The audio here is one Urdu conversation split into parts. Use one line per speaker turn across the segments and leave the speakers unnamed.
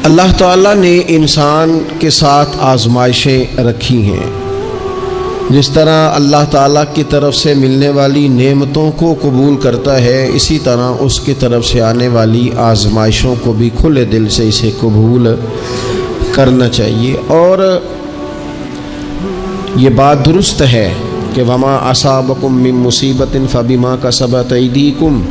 اللہ تعالیٰ نے انسان کے ساتھ آزمائشیں رکھی ہیں۔ جس طرح اللہ تعالیٰ کی طرف سے ملنے والی نعمتوں کو قبول کرتا ہے، اسی طرح اس کی طرف سے آنے والی آزمائشوں کو بھی کھلے دل سے اسے قبول کرنا چاہیے۔ اور یہ بات درست ہے کہ وما اصابکم من مصیبت فبما کسبت ایدیکم،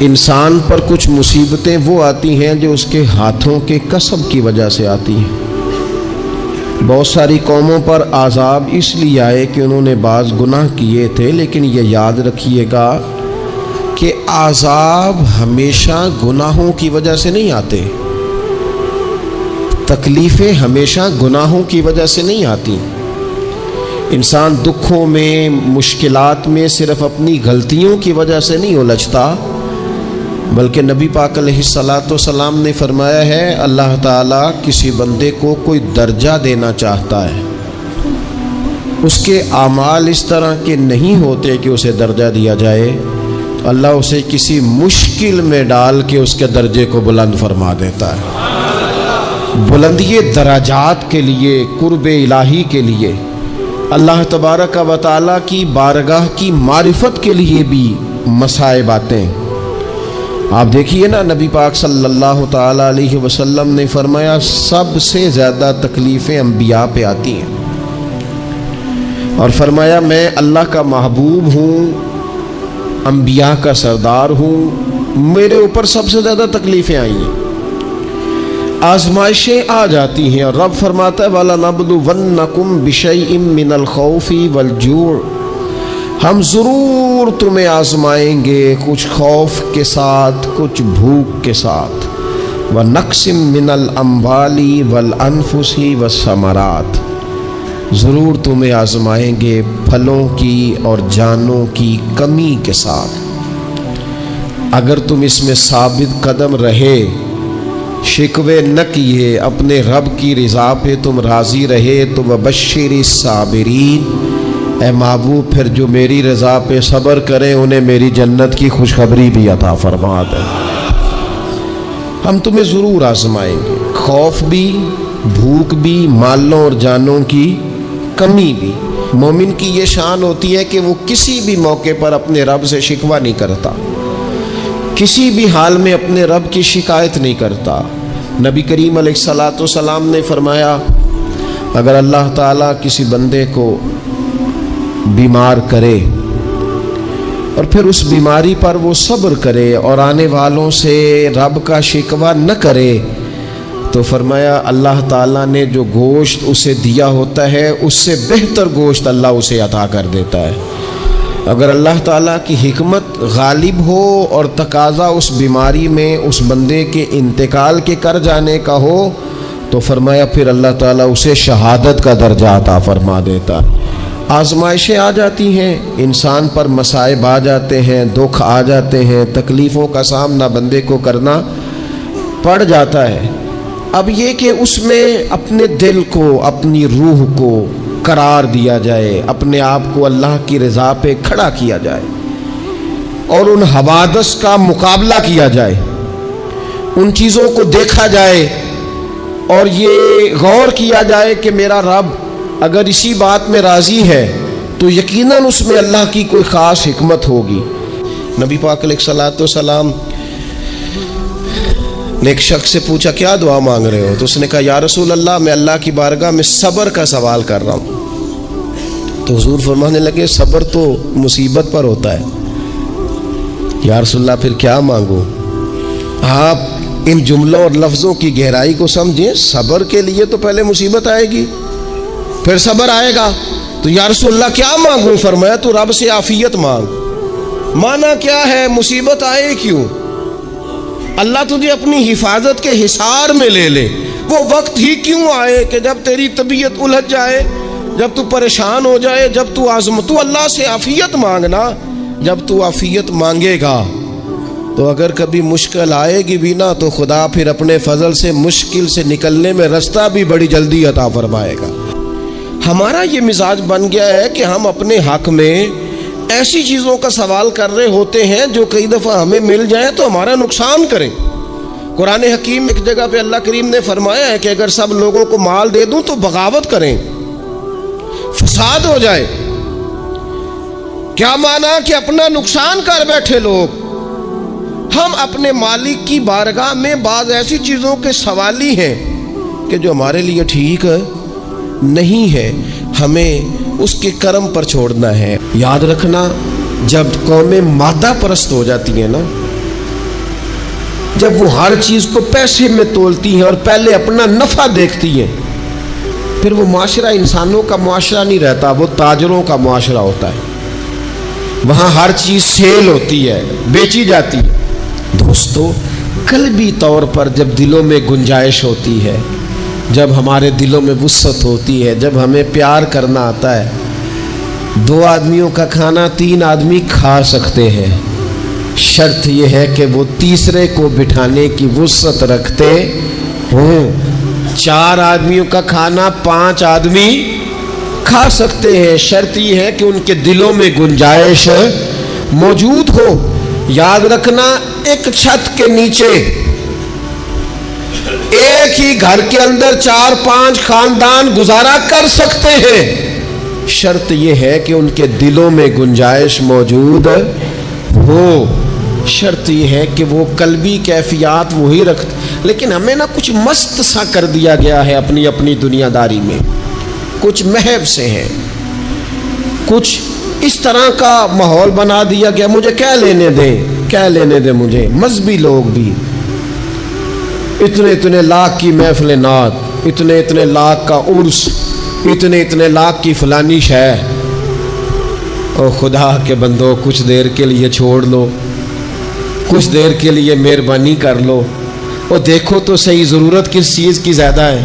انسان پر کچھ مصیبتیں وہ آتی ہیں جو اس کے ہاتھوں کے کسب کی وجہ سے آتی ہیں۔ بہت ساری قوموں پر عذاب اس لیے آئے کہ انہوں نے بعض گناہ کیے تھے، لیکن یہ یاد رکھیے گا کہ عذاب ہمیشہ گناہوں کی وجہ سے نہیں آتے، تکلیفیں ہمیشہ گناہوں کی وجہ سے نہیں آتی۔ انسان دکھوں میں، مشکلات میں صرف اپنی غلطیوں کی وجہ سے نہیں الجھتا، بلکہ نبی پاک علیہ الصلاۃ والسلام نے فرمایا ہے اللہ تعالیٰ کسی بندے کو کوئی درجہ دینا چاہتا ہے، اس کے اعمال اس طرح کے نہیں ہوتے کہ اسے درجہ دیا جائے، تو اللہ اسے کسی مشکل میں ڈال کے اس کے درجے کو بلند فرما دیتا ہے۔ بلندی درجات کے لیے، قرب الہی کے لیے، اللہ تبارک و تعالیٰ کی بارگاہ کی معرفت کے لیے بھی مصائب آتے ہیں۔ آپ دیکھیے نا، نبی پاک صلی اللہ تعالیٰ علیہ وسلم نے فرمایا سب سے زیادہ تکلیفیں انبیاء پہ آتی ہیں، اور فرمایا میں اللہ کا محبوب ہوں، انبیاء کا سردار ہوں، میرے اوپر سب سے زیادہ تکلیفیں آئی ہیں، آزمائشیں آ جاتی ہیں، اور رب فرماتا ہے وَلَنَبْلُوَنَّكُمْ بِشَيْءٍ مِّنَ الْخَوْفِ وَالْجُوعِ، ہم ضرور تمہیں آزمائیں گے کچھ خوف کے ساتھ، کچھ بھوک کے ساتھ، وَنَقْصٍ مِّنَ الْأَمْوَالِ وَالْأَنفُسِ وَالثَّمَرَاتِ، ضرور تمہیں آزمائیں گے پھلوں کی اور جانوں کی کمی کے ساتھ۔ اگر تم اس میں ثابت قدم رہے، شکوے نہ کیے، اپنے رب کی رضا پہ تم راضی رہے، تو وَبَشِّرِ الصَّابِرِينَ، اے محبوب پھر جو میری رضا پہ صبر کریں انہیں میری جنت کی خوشخبری بھی عطا فرما دے۔ ہم تمہیں ضرور آزمائیں گے، خوف بھی، بھوک بھی، مالوں اور جانوں کی کمی بھی۔ مومن کی یہ شان ہوتی ہے کہ وہ کسی بھی موقع پر اپنے رب سے شکوہ نہیں کرتا، کسی بھی حال میں اپنے رب کی شکایت نہیں کرتا۔ نبی کریم علیہ الصلاۃ والسلام نے فرمایا اگر اللہ تعالیٰ کسی بندے کو بیمار کرے اور پھر اس بیماری پر وہ صبر کرے اور آنے والوں سے رب کا شکوہ نہ کرے، تو فرمایا اللہ تعالیٰ نے جو گوشت اسے دیا ہوتا ہے اس سے بہتر گوشت اللہ اسے عطا کر دیتا ہے۔ اگر اللہ تعالیٰ کی حکمت غالب ہو اور تقاضا اس بیماری میں اس بندے کے انتقال کے کر جانے کا ہو، تو فرمایا پھر اللہ تعالیٰ اسے شہادت کا درجہ عطا فرما دیتا۔ آزمائشیں آ جاتی ہیں، انسان پر مصائب آ جاتے ہیں، دکھ آ جاتے ہیں، تکلیفوں کا سامنا بندے کو کرنا پڑ جاتا ہے۔ اب یہ کہ اس میں اپنے دل کو، اپنی روح کو قرار دیا جائے، اپنے آپ کو اللہ کی رضا پہ کھڑا کیا جائے، اور ان حوادث کا مقابلہ کیا جائے، ان چیزوں کو دیکھا جائے، اور یہ غور کیا جائے کہ میرا رب اگر اسی بات میں راضی ہے تو یقیناً اس میں اللہ کی کوئی خاص حکمت ہوگی۔ نبی پاک علیہ الصلاۃ والسلام نے ایک شخص سے پوچھا کیا دعا مانگ رہے ہو؟ تو اس نے کہا یا رسول اللہ میں اللہ کی بارگاہ میں صبر کا سوال کر رہا ہوں۔ تو حضور فرمانے لگے صبر تو مصیبت پر ہوتا ہے۔ یا رسول اللہ پھر کیا مانگوں؟ آپ ان جملوں اور لفظوں کی گہرائی کو سمجھیں، صبر کے لیے تو پہلے مصیبت آئے گی، پھر صبر آئے گا۔ تو یا رسول اللہ کیا مانگوں؟ فرمایا تو رب سے عافیت مانگ۔ مانا کیا ہے؟ مصیبت آئے کیوں؟ اللہ تجھے اپنی حفاظت کے حصار میں لے لے، وہ وقت ہی کیوں آئے کہ جب تیری طبیعت الجھ جائے، جب تو پریشان ہو جائے، جب تو تو اللہ سے عافیت مانگنا۔ جب تو عافیت مانگے گا تو اگر کبھی مشکل آئے گی بھی نا، تو خدا پھر اپنے فضل سے مشکل سے نکلنے میں رستہ بھی بڑی جلدی عطا فرمائے گا۔ ہمارا یہ مزاج بن گیا ہے کہ ہم اپنے حق میں ایسی چیزوں کا سوال کر رہے ہوتے ہیں جو کئی دفعہ ہمیں مل جائیں تو ہمارا نقصان کریں، قرآن حکیم ایک جگہ پہ اللہ کریم نے فرمایا ہے کہ اگر سب لوگوں کو مال دے دوں تو بغاوت کریں، فساد ہو جائے۔ کیا مانا کہ اپنا نقصان کر بیٹھے لوگ۔ ہم اپنے مالک کی بارگاہ میں بعض ایسی چیزوں کے سوالی ہیں کہ جو ہمارے لیے ٹھیک نہیں ہے، ہمیں اس کے کرم پر چھوڑنا ہے۔ یاد رکھنا، جب قومیں مادہ پرست ہو جاتی ہیں نا، جب وہ ہر چیز کو پیسے میں تولتی ہیں اور پہلے اپنا نفع دیکھتی ہیں، پھر وہ معاشرہ انسانوں کا معاشرہ نہیں رہتا، وہ تاجروں کا معاشرہ ہوتا ہے۔ وہاں ہر چیز سیل ہوتی ہے، بیچی جاتی ہے۔ دوستو، قلبی طور پر جب دلوں میں گنجائش ہوتی ہے، جب ہمارے دلوں میں وسعت ہوتی ہے، جب ہمیں پیار کرنا آتا ہے، 2 آدمیوں کا کھانا 3 آدمی کھا سکتے ہیں، شرط یہ ہے کہ وہ تیسرے کو بٹھانے کی وسعت رکھتے ہوں۔ 4 آدمیوں کا کھانا 5 آدمی کھا سکتے ہیں، شرط یہ ہے کہ ان کے دلوں میں گنجائش موجود ہو۔ یاد رکھنا، ایک چھت کے نیچے ایک ہی گھر کے اندر 4-5 خاندان گزارا کر سکتے ہیں، شرط یہ ہے کہ ان کے دلوں میں گنجائش موجود ہو، شرط یہ ہے کہ وہ قلبی کیفیات وہی رکھتے۔ لیکن ہمیں نا کچھ مست سا کر دیا گیا ہے اپنی اپنی دنیا داری میں، کچھ محب سے ہیں، کچھ اس طرح کا ماحول بنا دیا گیا، مجھے کیا لینے دیں مجھے۔ مذہبی لوگ بھی اتنے لاکھ کی محفل نعت، اتنے لاکھ کا عرس، اتنے لاکھ کی فلانی شے۔ او خدا کے بندو، کچھ دیر کے لیے چھوڑ لو، کچھ دیر کے لیے مہربانی کر لو، اور دیکھو تو صحیح ضرورت کس چیز کی زیادہ ہے۔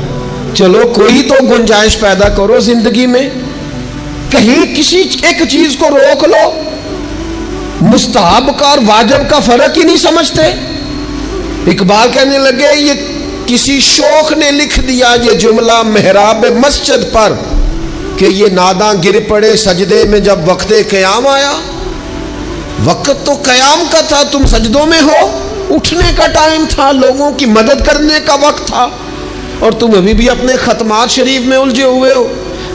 چلو کوئی تو گنجائش پیدا کرو زندگی میں، کہیں کسی ایک چیز کو روک لو۔ مستحب کا اور واجب کا فرق ہی نہیں سمجھتے۔ اقبال کہنے لگے، یہ کسی شوخ نے لکھ دیا یہ جملہ محراب مسجد پر کہ یہ ناداں گر پڑے سجدے میں جب وقت قیام آیا۔ وقت تو قیام کا تھا، تم سجدوں میں ہو، اٹھنے کا ٹائم تھا، لوگوں کی مدد کرنے کا وقت تھا، اور تم ابھی بھی اپنے ختمات شریف میں الجھے ہوئے ہو۔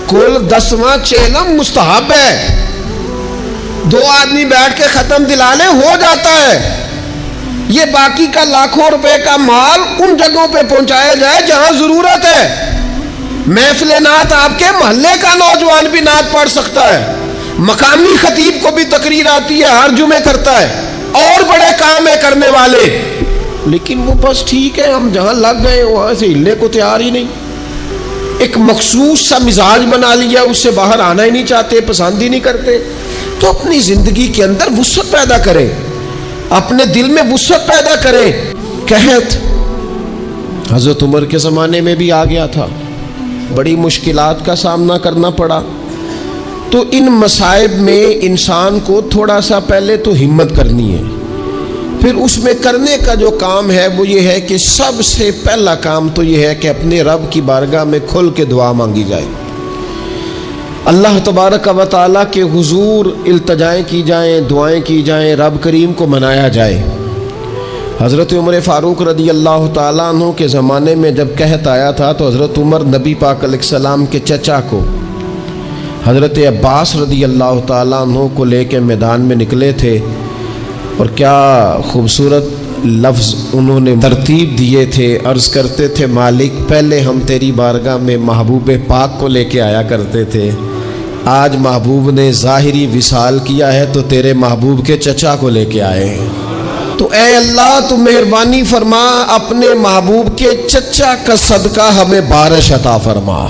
کل 10واں چیلم مستحب ہے، 2 آدمی بیٹھ کے ختم دلا لیں، ہو جاتا ہے۔ یہ باقی کا لاکھوں روپے کا مال ان جگہوں پہ پہنچایا جائے جہاں ضرورت ہے۔ محفل نعت آپ کے محلے کا نوجوان بھی نعت پڑھ سکتا ہے، مقامی خطیب کو بھی تقریر آتی ہے، ہر جمعے کرتا ہے، اور بڑے کام ہے کرنے والے، لیکن وہ بس ٹھیک ہے، ہم جہاں لگ گئے وہاں سے ہلنے کو تیار ہی نہیں۔ ایک مخصوص سا مزاج بنا لیا، اس سے باہر آنا ہی نہیں چاہتے، پسند ہی نہیں کرتے۔ تو اپنی زندگی کے اندر وسعت پیدا کریں، اپنے دل میں وسعت پیدا کریں۔ قحط حضرت عمر کے زمانے میں بھی آ گیا تھا، بڑی مشکلات کا سامنا کرنا پڑا۔ تو ان مصائب میں انسان کو تھوڑا سا پہلے تو ہمت کرنی ہے، پھر اس میں کرنے کا جو کام ہے وہ یہ ہے کہ سب سے پہلا کام تو یہ ہے کہ اپنے رب کی بارگاہ میں کھل کے دعا مانگی جائے، اللہ تبارک و تعالیٰ کے حضور التجائیں کی جائیں، دعائیں کی جائیں، رب کریم کو منایا جائے۔ حضرت عمر فاروق رضی اللہ تعالیٰ عنہ کے زمانے میں جب قحط آیا تھا تو حضرت عمر نبی پاک علیہ السلام کے چچا کو حضرت عباس رضی اللہ تعالیٰ عنہ کو لے کے میدان میں نکلے تھے، اور کیا خوبصورت لفظ انہوں نے ترتیب دیے تھے۔ عرض کرتے تھے، مالک پہلے ہم تیری بارگاہ میں محبوب پاک کو لے کے آیا کرتے تھے، آج محبوب نے ظاہری وصال کیا ہے تو تیرے محبوب کے چچا کو لے کے آئے ہیں، تو اے اللہ تو مہربانی فرما، اپنے محبوب کے چچا کا صدقہ ہمیں بارش عطا فرما۔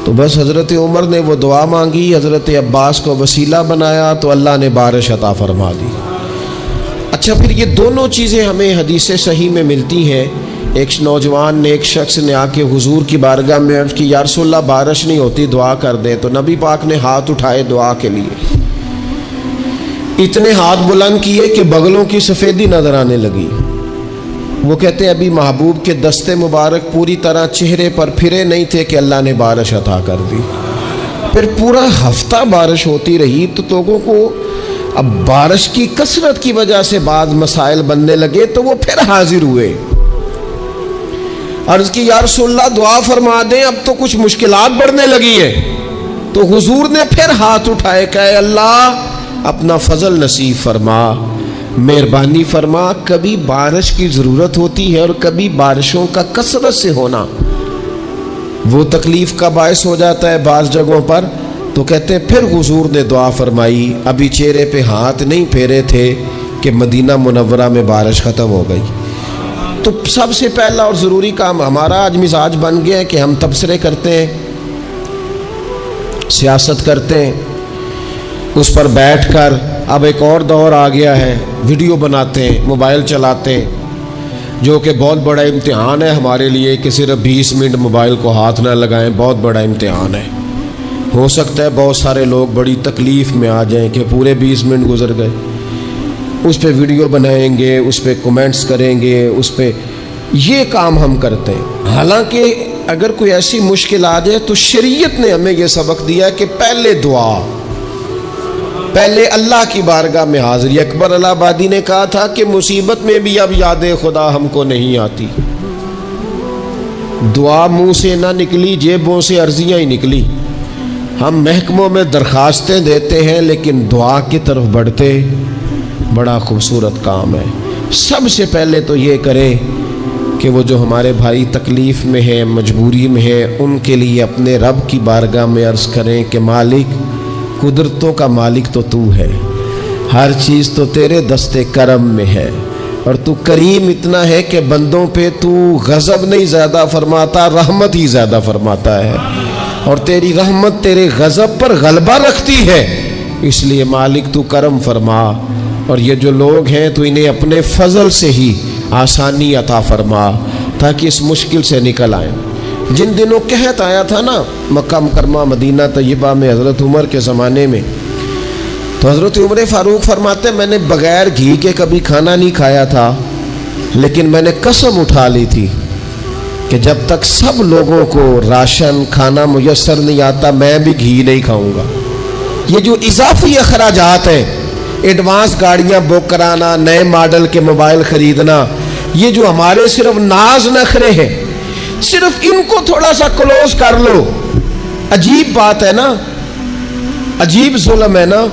تو بس حضرت عمر نے وہ دعا مانگی، حضرت عباس کو وسیلہ بنایا تو اللہ نے بارش عطا فرما دی۔ اچھا، پھر یہ دونوں چیزیں ہمیں حدیث صحیح میں ملتی ہیں۔ ایک نوجوان نے، ایک شخص نے آ کے حضور کی بارگاہ میں عرض کی، یا رسول اللہ بارش نہیں ہوتی، دعا کر دیں۔ تو نبی پاک نے ہاتھ اٹھائے دعا کے لیے، اتنے ہاتھ بلند کیے کہ بغلوں کی سفیدی نظر آنے لگی۔ وہ کہتے ہیں ابھی محبوب کے دستے مبارک پوری طرح چہرے پر پھرے نہیں تھے کہ اللہ نے بارش عطا کر دی۔ پھر پورا ہفتہ بارش ہوتی رہی تو لوگوں کو اب بارش کی کثرت کی وجہ سے بعض مسائل بننے لگے تو وہ پھر حاضر ہوئے، عرض کی یا رسول اللہ دعا فرما دیں، اب تو کچھ مشکلات بڑھنے لگی ہیں۔ تو حضور نے پھر ہاتھ اٹھائے کہ اے اللہ اپنا فضل نصیب فرما، مہربانی فرما۔ کبھی بارش کی ضرورت ہوتی ہے اور کبھی بارشوں کا کثرت سے ہونا وہ تکلیف کا باعث ہو جاتا ہے بعض جگہوں پر۔ تو کہتے ہیں پھر حضور نے دعا فرمائی، ابھی چہرے پہ ہاتھ نہیں پھیرے تھے کہ مدینہ منورہ میں بارش ختم ہو گئی۔ تو سب سے پہلا اور ضروری کام ہمارا آج مزاج بن گیا ہے کہ ہم تبصرے کرتے ہیں، سیاست کرتے ہیں، اس پر بیٹھ کر اب ایک اور دور آ گیا ہے، ویڈیو بناتے ہیں، موبائل چلاتے ہیں، جو کہ بہت بڑا امتحان ہے ہمارے لیے کہ صرف 20 منٹ موبائل کو ہاتھ نہ لگائیں، بہت بڑا امتحان ہے۔ ہو سکتا ہے بہت سارے لوگ بڑی تکلیف میں آ جائیں کہ پورے 20 منٹ گزر گئے، اس پہ ویڈیو بنائیں گے، اس پہ کومنٹس کریں گے، اس پہ یہ کام ہم کرتے ہیں۔ حالانکہ اگر کوئی ایسی مشکل آ جائے تو شریعت نے ہمیں یہ سبق دیا کہ پہلے دعا، پہلے اللہ کی بارگاہ میں حاضری۔ اکبر الہ آبادی نے کہا تھا کہ مصیبت میں بھی اب یاد خدا ہم کو نہیں آتی، دعا منہ سے نہ نکلی، جیبوں سے عرضیاں ہی نکلی۔ ہم محکموں میں درخواستیں دیتے ہیں لیکن دعا کی طرف بڑھتے بڑا خوبصورت کام ہے۔ سب سے پہلے تو یہ کریں کہ وہ جو ہمارے بھائی تکلیف میں ہیں، مجبوری میں ہیں، ان کے لیے اپنے رب کی بارگاہ میں عرض کریں کہ مالک، قدرتوں کا مالک تو تو ہے، ہر چیز تو تیرے دست کرم میں ہے، اور تو کریم اتنا ہے کہ بندوں پہ تو غضب نہیں زیادہ فرماتا، رحمت ہی زیادہ فرماتا ہے، اور تیری رحمت تیرے غضب پر غلبہ رکھتی ہے، اس لیے مالک تو کرم فرما، اور یہ جو لوگ ہیں تو انہیں اپنے فضل سے ہی آسانی عطا فرما تاکہ اس مشکل سے نکل آئیں۔ جن دنوں قحط آیا تھا نا مکہ مکرمہ مدینہ طیبہ میں حضرت عمر کے زمانے میں، تو حضرت عمر فاروق فرماتے میں نے بغیر گھی کے کبھی کھانا نہیں کھایا تھا، لیکن میں نے قسم اٹھا لی تھی کہ جب تک سب لوگوں کو راشن کھانا میسر نہیں آتا میں بھی گھی نہیں کھاؤں گا۔ یہ جو اضافی اخراجات ہیں، ایڈوانس گاڑیاں بک کرانا، نئے ماڈل کے موبائل خریدنا، یہ جو ہمارے صرف ناز نخرے ہیں، صرف ان کو تھوڑا سا کلوز کر لو۔ عجیب بات ہے نا، عجیب ظلم ہے نا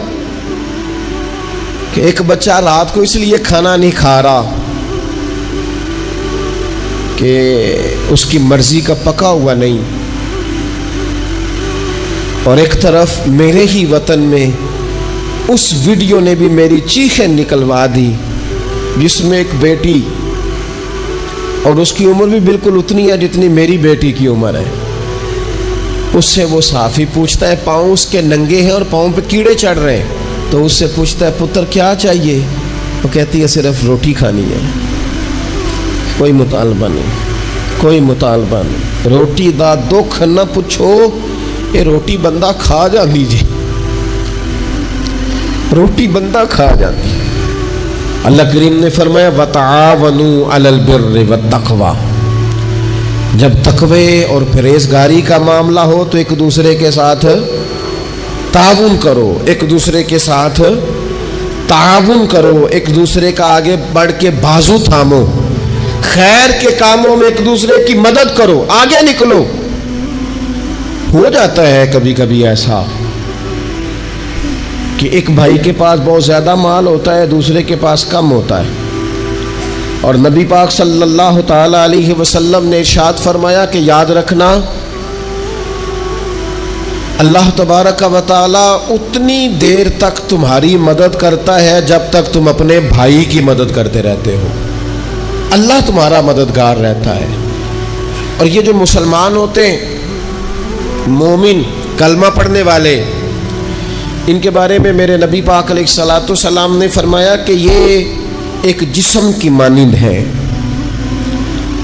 کہ ایک بچہ رات کو اس لیے کھانا نہیں کھا رہا کہ اس کی مرضی کا پکا ہوا نہیں، اور ایک طرف میرے ہی وطن میں اس ویڈیو نے بھی میری چیخیں نکلوا دی جس میں ایک بیٹی، اور اس کی عمر بھی بالکل اتنی ہے جتنی میری بیٹی کی عمر ہے، اس سے وہ صحافی پوچھتا ہے، پاؤں اس کے ننگے ہیں اور پاؤں پہ کیڑے چڑھ رہے ہیں، تو اس سے پوچھتا ہے پتر کیا چاہیے؟ وہ کہتی ہے صرف روٹی کھانی ہے، کوئی مطالبہ نہیں، کوئی مطالبہ نہیں، روٹی دا دکھ نہ پوچھو، یہ روٹی بندہ کھا جا دیجیے، روٹی بندہ کھا جاتی۔ اللہ کریم نے فرمایا وَتَعَاوَنُوا عَلَى الْبِرِّ وَالتَّقْوَى، جب تقوی اور پرہیزگاری کا معاملہ ہو تو ایک دوسرے کے ساتھ تعاون کرو، ایک دوسرے کے ساتھ تعاون کرو، ایک دوسرے کا آگے بڑھ کے بازو تھامو، خیر کے کاموں میں ایک دوسرے کی مدد کرو، آگے نکلو۔ ہو جاتا ہے کبھی کبھی ایسا کہ ایک بھائی کے پاس بہت زیادہ مال ہوتا ہے، دوسرے کے پاس کم ہوتا ہے، اور نبی پاک صلی اللہ تعالی علیہ وسلم نے ارشاد فرمایا کہ یاد رکھنا اللہ تبارک و تعالی اتنی دیر تک تمہاری مدد کرتا ہے جب تک تم اپنے بھائی کی مدد کرتے رہتے ہو، اللہ تمہارا مددگار رہتا ہے۔ اور یہ جو مسلمان ہوتے ہیں، مومن، کلمہ پڑھنے والے، ان کے بارے میں میرے نبی پاک علیہ الصلوۃ والسلام نے فرمایا کہ یہ ایک جسم کی مانند ہے،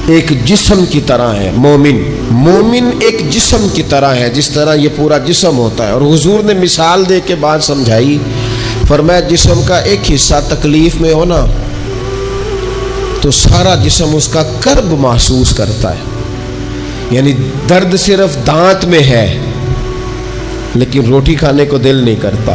ایک جسم کی طرح ہے۔ مومن ایک جسم کی طرح ہے، جس طرح یہ پورا جسم ہوتا ہے، اور حضور نے مثال دے کے بات سمجھائی، فرمایا جسم کا ایک حصہ تکلیف میں ہونا تو سارا جسم اس کا کرب محسوس کرتا ہے، یعنی درد صرف دانت میں ہے لیکن روٹی کھانے کو دل نہیں کرتا،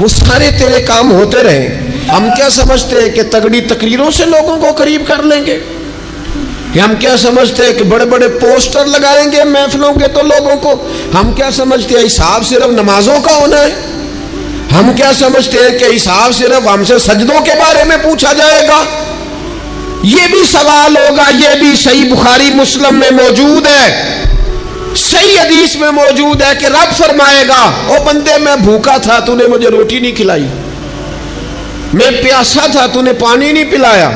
وہ سارے تیرے کام ہوتے رہے. ہم کیا سمجھتے ہیں کہ تگڑی تقریروں سے لوگوں کو قریب کر لیں گے؟ کہ ہم کیا سمجھتے ہیں کہ بڑے بڑے پوسٹر لگائیں گے محفلوں کے تو لوگوں کو؟ ہم کیا سمجھتے ہیں حساب صرف نمازوں کا ہونا ہے؟ ہم کیا سمجھتے ہیں کہ حساب صرف ہم سے سجدوں کے بارے میں پوچھا جائے گا؟ یہ بھی سوال ہوگا. یہ بھی صحیح بخاری مسلم میں موجود ہے, صحیح حدیث میں موجود ہے کہ رب فرمائے گا او بندے میں بھوکا تھا تو نے مجھے روٹی نہیں کھلائی, میں پیاسا تھا تو نے پانی نہیں پلایا,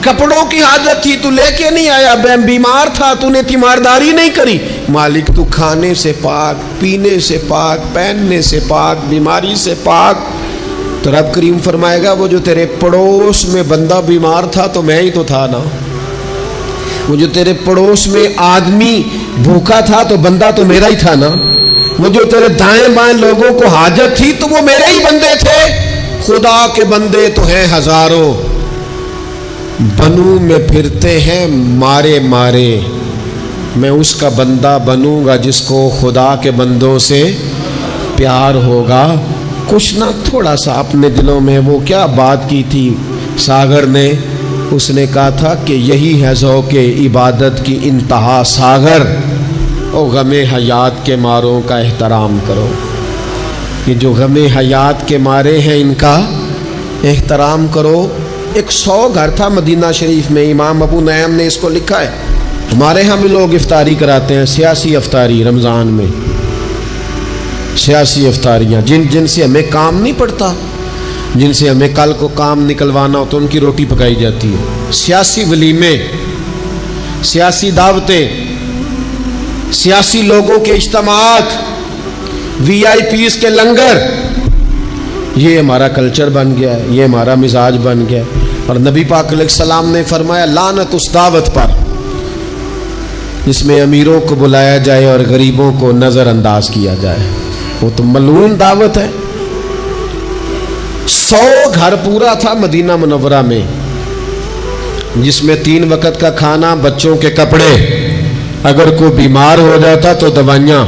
کپڑوں کی حاجت تھی تو لے کے نہیں آیا, میں بیمار تھا تو نے تیمارداری نہیں کری. مالک تو کھانے سے پاک, پینے سے پاک, پہننے سے پاک, بیماری سے پاک. تو رب کریم فرمائے گا وہ جو تیرے پڑوس میں بندہ بیمار تھا تو میں ہی تو تھا نا, وہ جو تیرے پڑوس میں آدمی بھوکا تھا تو بندہ تو میرا ہی تھا نا, وہ جو تیرے دائیں بائیں لوگوں کو حاجت تھی تو وہ میرے ہی بندے تھے. خدا کے بندے تو ہیں ہزاروں, بنوں میں پھرتے ہیں مارے مارے, میں اس کا بندہ بنوں گا جس کو خدا کے بندوں سے پیار ہوگا. کچھ نہ تھوڑا سا اپنے دلوں میں وہ کیا بات کی تھی ساگر نے, اس نے کہا تھا کہ یہی ہے ذوق عبادت کی انتہا ساگر, او غم حیات کے ماروں کا احترام کرو. یہ جو غم حیات کے مارے ہیں ان کا احترام کرو. 100 گھر تھا مدینہ شریف میں, امام ابو نعیم نے اس کو لکھا ہے. ہمارے ہاں بھی لوگ افطاری کراتے ہیں, سیاسی افطاری رمضان میں, سیاسی افطاریاں جن سے ہمیں کام نہیں پڑتا, جن سے ہمیں کل کو کام نکلوانا ہو تو ان کی روٹی پکائی جاتی ہے. سیاسی ولیمے, سیاسی دعوتیں, سیاسی لوگوں کے اجتماعات, VIP کے لنگر, یہ ہمارا کلچر بن گیا ہے, یہ ہمارا مزاج بن گیا ہے. اور نبی پاک علیہ السلام نے فرمایا لعنت اس دعوت پر جس میں امیروں کو بلایا جائے اور غریبوں کو نظر انداز کیا جائے, وہ تو ملعون دعوت ہے. 100 گھر پورا تھا مدینہ منورہ میں, جس میں 3 وقت کا کھانا, بچوں کے کپڑے, اگر کوئی بیمار ہو جاتا تو دوائیاں.